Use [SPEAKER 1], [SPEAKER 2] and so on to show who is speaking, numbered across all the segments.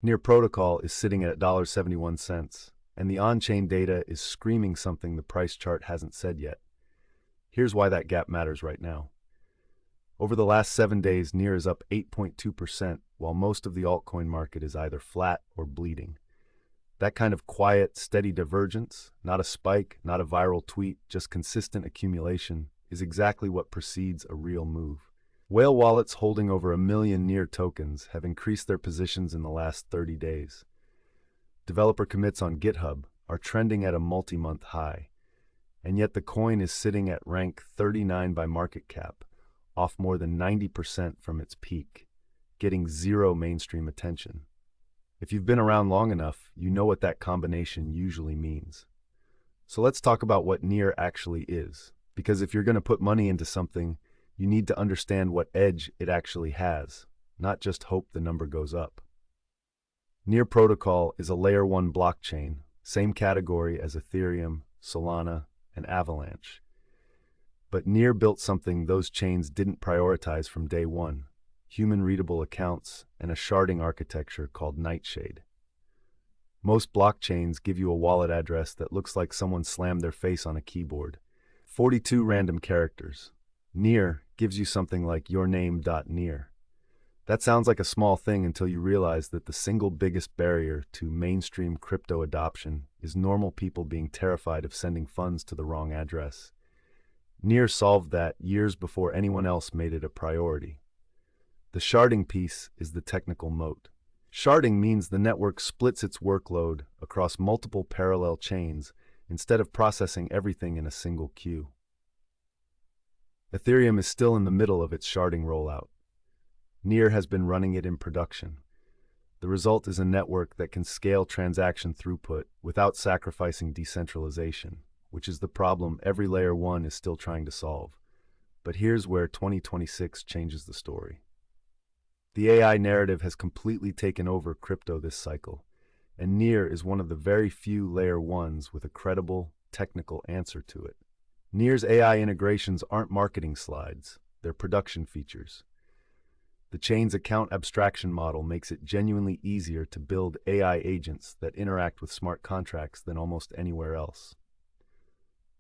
[SPEAKER 1] Near protocol is sitting at $1.71, and the on-chain data is screaming something the price chart hasn't said yet. Here's why that gap matters right now. Over the last 7 days, Near is up 8.2%, while most of the altcoin market is either flat or bleeding. That kind of quiet, steady divergence, not a spike, not a viral tweet, just consistent accumulation, is exactly what precedes a real move. Whale wallets holding over 1 million Near tokens have increased their positions in the last 30 days. Developer commits on GitHub are trending at a multi-month high, and yet the coin is sitting at rank 39 by market cap, off more than 90% from its peak, getting zero mainstream attention. If you've been around long enough, you know what that combination usually means. So let's talk about what Near actually is, because if you're going to put money into something, you need to understand what edge it actually has, not just hope the number goes up. Near Protocol is a Layer 1 blockchain, same category as Ethereum, Solana, and Avalanche. But Near built something those chains didn't prioritize from day one: human-readable accounts and a sharding architecture called Nightshade. Most blockchains give you a wallet address that looks like someone slammed their face on a keyboard. 42 random characters. Near gives you something like yourname.near. That sounds like a small thing until you realize that the single biggest barrier to mainstream crypto adoption is normal people being terrified of sending funds to the wrong address. Near solved that years before anyone else made it a priority. The sharding piece is the technical moat. Sharding means the network splits its workload across multiple parallel chains instead of processing everything in a single queue. Ethereum is still in the middle of its sharding rollout. Near has been running it in production. The result is a network that can scale transaction throughput without sacrificing decentralization, which is the problem every Layer 1 is still trying to solve. But here's where 2026 changes the story. The AI narrative has completely taken over crypto this cycle, and Near is one of the very few Layer 1s with a credible, technical answer to it. Near's AI integrations aren't marketing slides, they're production features. The chain's account abstraction model makes it genuinely easier to build AI agents that interact with smart contracts than almost anywhere else.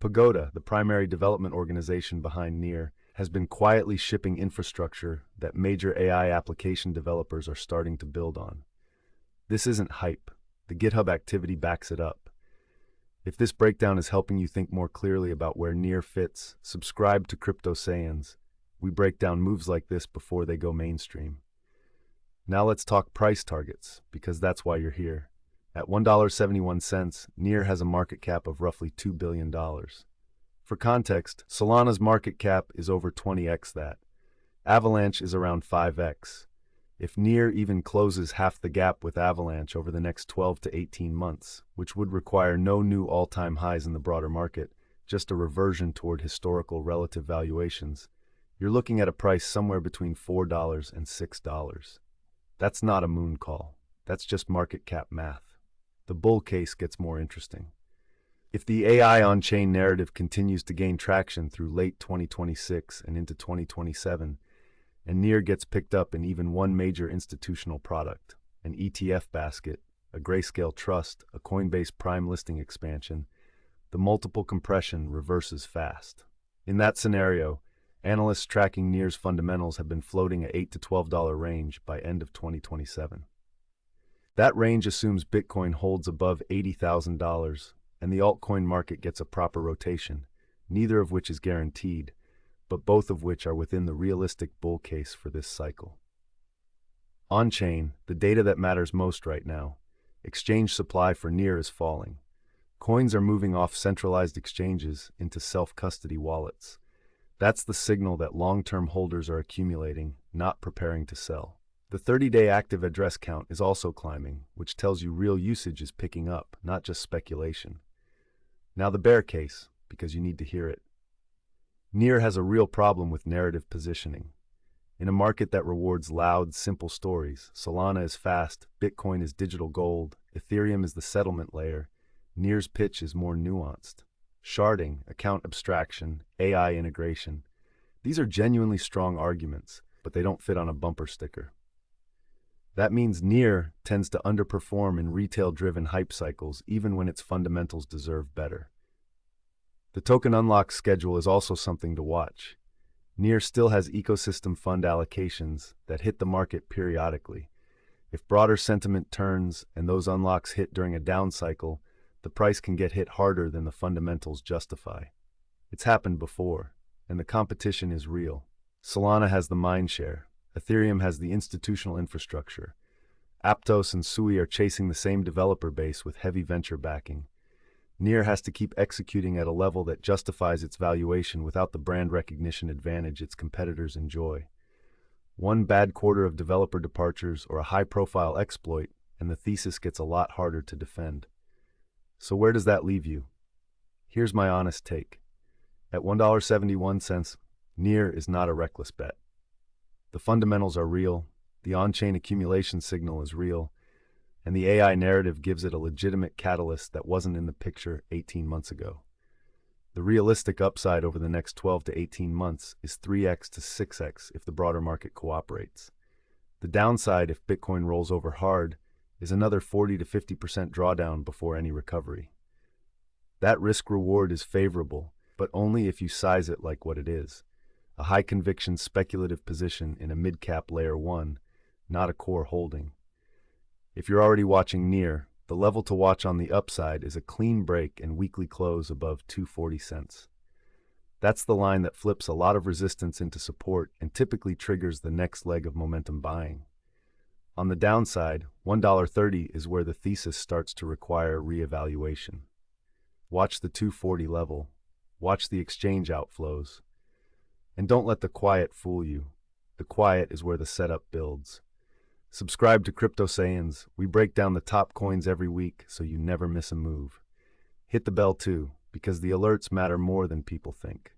[SPEAKER 1] Pagoda, the primary development organization behind Near, has been quietly shipping infrastructure that major AI application developers are starting to build on. This isn't hype. The GitHub activity backs it up. If this breakdown is helping you think more clearly about where Near fits, subscribe to Crypto Sayans. We break down moves like this before they go mainstream. Now let's talk price targets, because that's why you're here. At $1.71, Near has a market cap of roughly $2 billion. For context, Solana's market cap is over 20x that. Avalanche is around 5x. If Near even closes half the gap with Avalanche over the next 12 to 18 months, which would require no new all-time highs in the broader market, just a reversion toward historical relative valuations, you're looking at a price somewhere between $4 and $6. That's not a moon call. That's just market cap math. The bull case gets more interesting. If the AI on-chain narrative continues to gain traction through late 2026 and into 2027, and Near gets picked up in even one major institutional product, an ETF basket, a Grayscale trust, a Coinbase Prime listing expansion, the multiple compression reverses fast. In that scenario, analysts tracking Near's fundamentals have been floating at $8 to $12 range by end of 2027. That range assumes Bitcoin holds above $80,000 and the altcoin market gets a proper rotation, neither of which is guaranteed, but both of which are within the realistic bull case for this cycle. On-chain, the data that matters most right now, exchange supply for Near is falling. Coins are moving off centralized exchanges into self-custody wallets. That's the signal that long-term holders are accumulating, not preparing to sell. The 30-day active address count is also climbing, which tells you real usage is picking up, not just speculation. Now the bear case, because you need to hear it. Near has a real problem with narrative positioning. In a market that rewards loud, simple stories, Solana is fast, Bitcoin is digital gold, Ethereum is the settlement layer, Near's pitch is more nuanced. Sharding, account abstraction, AI integration. These are genuinely strong arguments, but they don't fit on a bumper sticker. That means NEAR tends to underperform in retail-driven hype cycles even when its fundamentals deserve better. The token unlock schedule is also something to watch. NEAR still has ecosystem fund allocations that hit the market periodically. If broader sentiment turns and those unlocks hit during a down cycle, the price can get hit harder than the fundamentals justify. It's happened before, and the competition is real. Solana has the mindshare. Ethereum has the institutional infrastructure. Aptos and Sui are chasing the same developer base with heavy venture backing. NEAR has to keep executing at a level that justifies its valuation without the brand recognition advantage its competitors enjoy. One bad quarter of developer departures or a high-profile exploit, and the thesis gets a lot harder to defend. So where does that leave you? Here's my honest take. At $1.71, NEAR is not a reckless bet. The fundamentals are real, the on-chain accumulation signal is real, and the AI narrative gives it a legitimate catalyst that wasn't in the picture 18 months ago. The realistic upside over the next 12 to 18 months is 3x to 6x if the broader market cooperates. The downside, if Bitcoin rolls over hard, is another 40 to 50% drawdown before any recovery. That risk-reward is favorable, but only if you size it like what it is. A high-conviction speculative position in a mid-cap layer 1, not a core holding. If you're already watching NEAR, the level to watch on the upside is a clean break and weekly close above 240 cents. That's the line that flips a lot of resistance into support and typically triggers the next leg of momentum buying. On the downside, $1.30 is where the thesis starts to require reevaluation. Watch the 240 level, watch the exchange outflows, and don't let the quiet fool you. The quiet is where the setup builds. Subscribe to Crypto Sayings. We break down the top coins every week so you never miss a move. Hit the bell too, because the alerts matter more than people think.